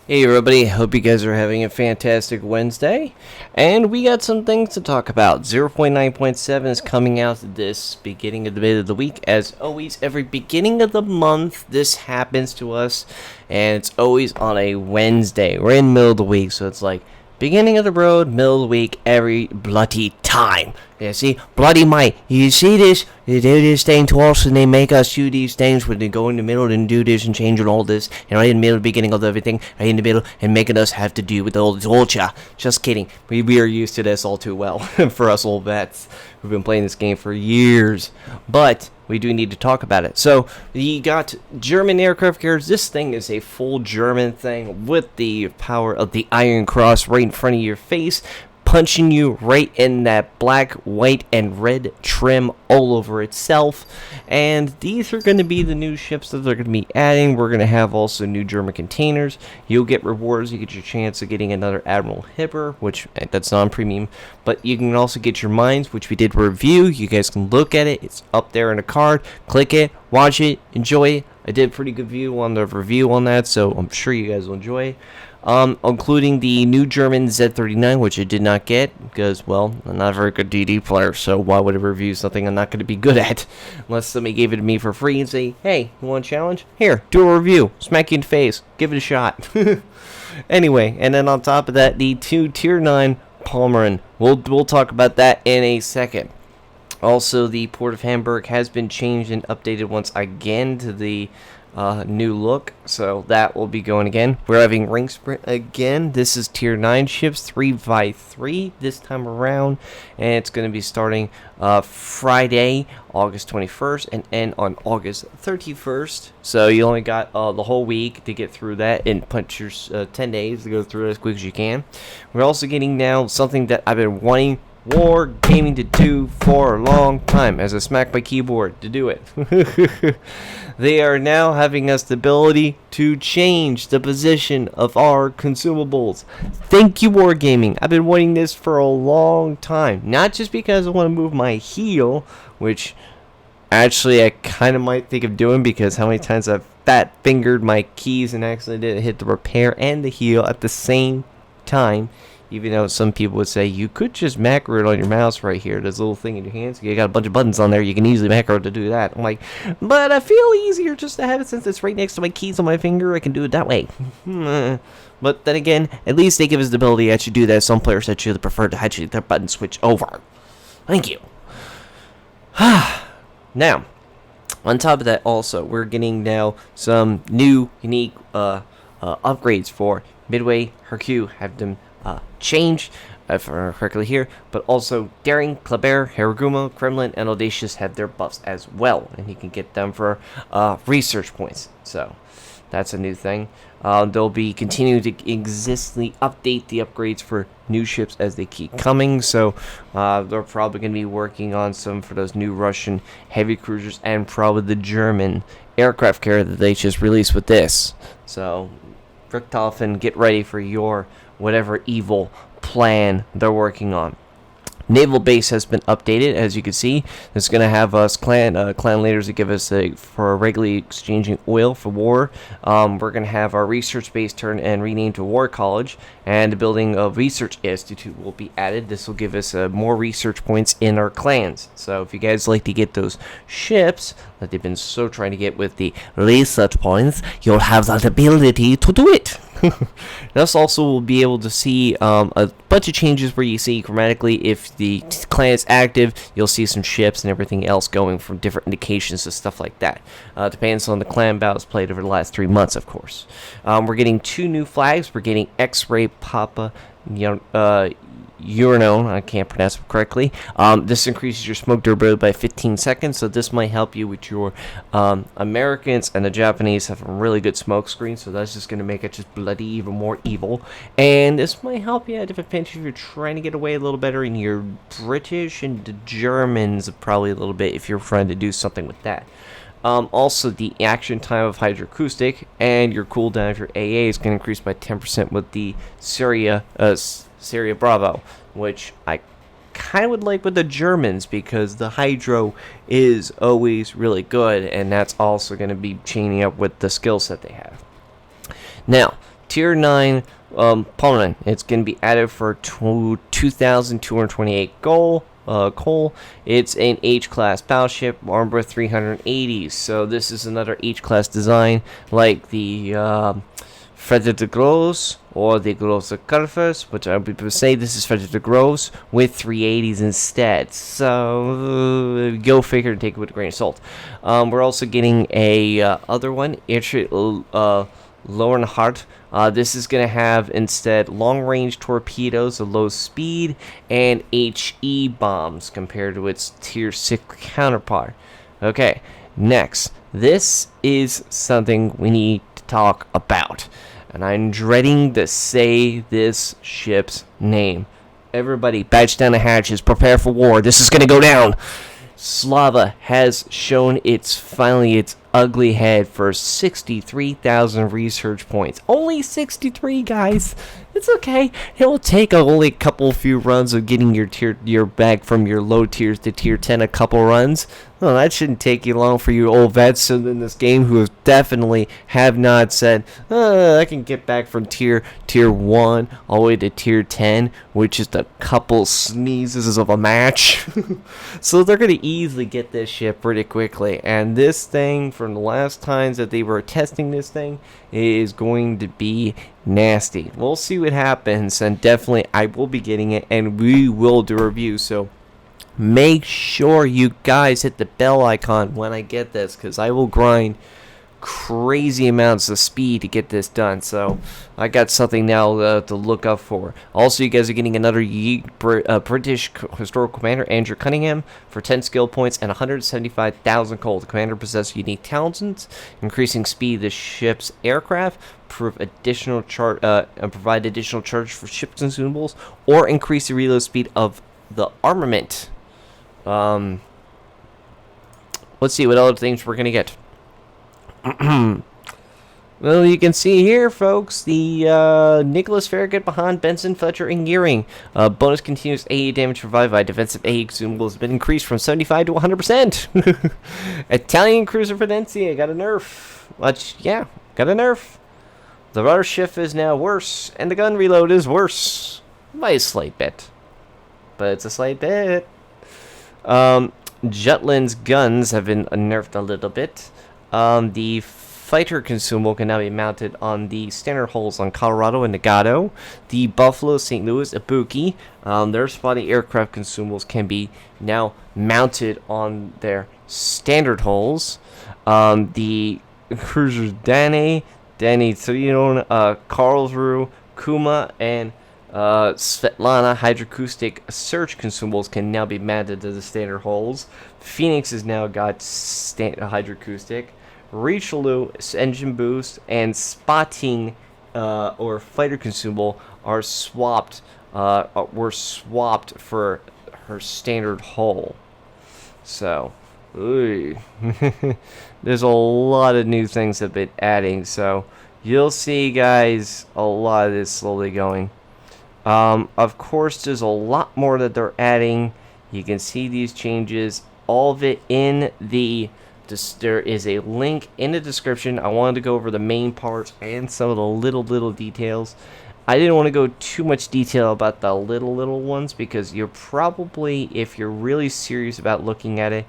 Hey everybody, hope you guys are having a fantastic Wednesday, and we got some things to talk about. 0.9.7 is coming out this beginning of the bit of the week. As always, every beginning of the month, this happens to us, and it's always on a Wednesday. We're in the middle of the week, so it's like beginning of the road, middle of the week, every bloody time. Yeah, see? Bloody might. You see this? They do this thing to us and they make us do these things where they go in the middle and do this and change and all this. And right in the middle, beginning of everything, right in the middle, and making us have to do with all this ultra. Just kidding. We are used to this all too well. For us old vets who've been playing this game for years. But we do need to talk about it. So, you got German aircraft carriers. This thing is a full German thing with the power of the Iron Cross right in front of your face, punching you right in that black, white, and red trim all over itself. And these are going to be the new ships that they're going to be adding. We're going to have also new German containers. You'll get rewards. You get your chance of getting another Admiral Hipper, which that's non-premium. But you can also get your mines, which we did review. You guys can look at it. It's up there in a card. Click it, watch it, enjoy it. I did a pretty good view on the review on that, so I'm sure you guys will enjoy it. Including the new German Z39, which I did not get, because, well, I'm not a very good DD player, so why would I review something I'm not going to be good at? Unless somebody gave it to me for free and say, hey, you want a challenge? Here, do a review. Smack you in the face. Give it a shot. Anyway, and then on top of that, the two Tier 9 Palmerin. We'll talk about that in a second. Also, the Port of Hamburg has been changed and updated once again to the new look, so that will be going again. We're having ring sprint again. This is Tier 9 ships, 3x3 this time around, and it's going to be starting Friday, August 21st, and end on August 31st. So you only got the whole week to get through that, and punch your 10 days to go through it as quick as you can. We're also getting now something that I've been wanting war gaming to do for a long time, as I smack my keyboard to do it. They are now having us the ability to change the position of our consumables. Thank you, Wargaming. I've been wanting this for a long time. Not just because I want to move my heel, which actually I kind of might think of doing, because how many times I've fat fingered my keys and actually didn't hit the repair and the heel at the same time. Even though some people would say you could just macro it on your mouse right here. There's a little thing in your hands. You got a bunch of buttons on there. You can easily macro to do that. I'm like, but I feel easier just to have it since it's right next to my keys on my finger. I can do it that way. But then again, at least they give us the ability to actually do that. Some players actually prefer to actually their button switch over. Thank you. Now, on top of that, also we're getting now some new unique upgrades for Midway, Hercule. Have them change, if I remember correctly here, but also Daring, Kleber, Haraguma, Kremlin, and Audacious have their buffs as well, and you can get them for research points. So that's a new thing. They'll be continuing to existently update the upgrades for new ships as they keep coming. So they're probably going to be working on some for those new Russian heavy cruisers and probably the German aircraft carrier that they just released with this. So Richthofen, get ready for your whatever evil plan they're working on. Naval Base has been updated, as you can see. It's going to have us clan leaders that give us for regularly exchanging oil for war. We're going to have our research base turned and renamed to War College, and the building of Research Institute will be added. This will give us more research points in our clans. So if you guys like to get those ships that they've been so trying to get with the research points, you'll have that ability to do it. This also will be able to see a bunch of changes where you see chromatically if the clan is active, you'll see some ships and everything else going from different indications and stuff like that. Depends on the clan battles played over the last 3 months, of course. We're getting 2 new flags. We're getting X-Ray Papa Urano, I can't pronounce it correctly. This increases your smoke durability by 15 seconds, so this might help you with your Americans, and the Japanese have a really good smoke screen, so that's just going to make it just bloody even more evil. And this might help you out if you're trying to get away a little better, and you're British and the Germans probably a little bit if you're trying to do something with that. Also, the action time of Hydroacoustic and your cooldown of your AA is going to increase by 10% with the Syria Bravo, which I kind of would like with the Germans, because the Hydro is always really good, and that's also going to be chaining up with the skill set they have. Now, Tier 9 Poland. It's going to be added for 2,228 coal. It's an H-class battleship, armed with 380. So this is another H-class design, like the Frederick the Gros or the Grosse Kurfürst, which I would say this is Frederick the Gros with 380s instead. So go figure and take it with a grain of salt. We're also getting a other one, Lowenhart. This is going to have instead long-range torpedoes of low speed and HE bombs compared to its Tier 6 counterpart. Okay, next. This is something we need to talk about. And I'm dreading to say this ship's name. Everybody, batch down the hatches. Prepare for war. This is going to go down. Slava has shown its ugly head for 63,000 research points. Only 63, guys. It's okay. It will take only a few runs of getting your bag from your low tiers to tier 10. A couple runs. Well, that shouldn't take you long for you old vets in this game who definitely have not said, I can get back from tier 1 all the way to tier 10 with just a couple sneezes of a match. So they're going to easily get this ship pretty quickly. And this thing, from the last times that they were testing this thing, is going to be nasty. We'll see what happens, and definitely I will be getting it, and we will do a review. So make sure you guys hit the bell icon when I get this, because I will grind crazy amounts of speed to get this done. So I got something now to look up for. Also, you guys are getting another British historical commander, Andrew Cunningham, for 10 skill points and 175,000 coal. The commander possesses unique talents, increasing speed of the ship's aircraft, provide additional charge for ship consumables, or increase the reload speed of the armament. Let's see what other things we're gonna get. Well, you can see here, folks, the Nicholas Farragut behind Benson, Fletcher, and Gearing. Bonus continuous AE damage provided by defensive AE consumables has been increased from 75 to 100%. Italian cruiser Fidencia got a nerf. Got a nerf. The rudder shift is now worse, and the gun reload is worse by a slight bit. But it's a slight bit. Jutland's guns have been nerfed a little bit. The fighter consumable can now be mounted on the standard hulls on Colorado and Nagato. The Buffalo, St. Louis, Ibuki, their spotty aircraft consumables can be now mounted on their standard hulls. The cruisers Danny Trion, Karlsruhe, Kuma, and Svetlana hydroacoustic search consumables can now be mounted to the standard hulls. Phoenix has now got hydroacoustic. Richelieu engine boost and spotting or fighter consumable were swapped for her standard hull. So, there's a lot of new things that have been adding. So you'll see, guys, a lot of this slowly going. Of course, there's a lot more that they're adding. You can see these changes, all of it in the. There is a link in the description. I wanted to go over the main parts and some of the little details. I didn't want to go too much detail about the little ones because you're probably, if you're really serious about looking at it,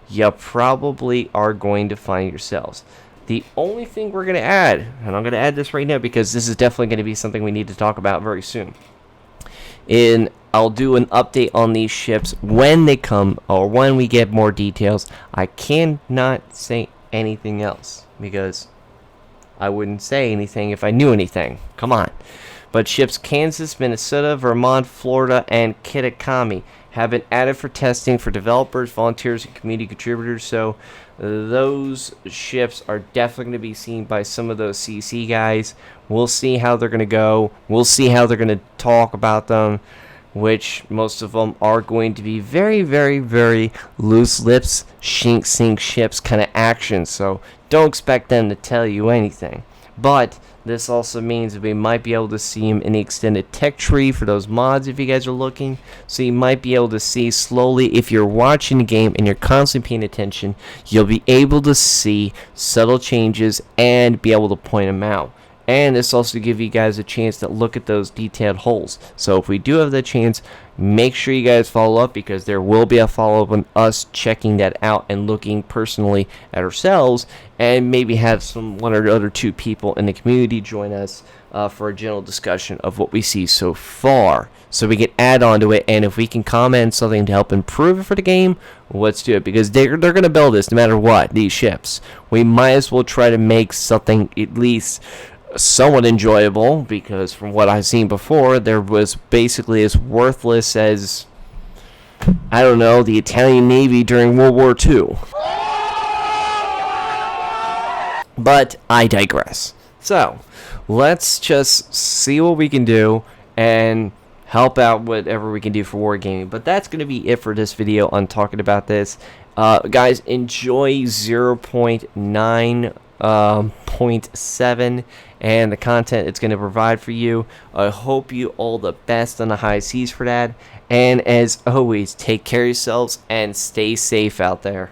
you probably are going to find yourselves. The only thing we're going to add, and I'm going to add this right now because this is definitely going to be something we need to talk about very soon. I'll do an update on these ships when they come or when we get more details. I cannot say anything else because I wouldn't say anything if I knew anything. Come on. But ships Kansas, Minnesota, Vermont, Florida, and Kitakami have been added for testing for developers, volunteers, and community contributors. So those ships are definitely going to be seen by some of those CC guys. We'll see how they're going to go. We'll see how they're going to talk about them, which most of them are going to be very, very, very loose lips, sink ships kind of action. So don't expect them to tell you anything. But this also means that we might be able to see them in the extended tech tree for those mods if you guys are looking. So you might be able to see slowly, if you're watching the game and you're constantly paying attention, you'll be able to see subtle changes and be able to point them out. and this also give you guys a chance to look at those detailed holes. So if we do have the chance, make sure you guys follow up, because there will be a follow-up on us checking that out and looking personally at ourselves, and maybe have one or other two people in the community join us for a general discussion of what we see so far, so we can add on to it. And if we can comment something to help improve it for the game, let's do it, because they're going to build this no matter what, these ships. We might as well try to make something at least somewhat enjoyable, because from what I've seen before, there was basically as worthless as, I don't know, the Italian Navy during World War II. But I digress. So let's just see what we can do and help out whatever we can do for wargaming. But that's going to be it for this video on talking about this. Guys, enjoy 0.9.7 and the content it's going to provide for you. I hope you all the best on the high seas for that. And as always, take care of yourselves and stay safe out there.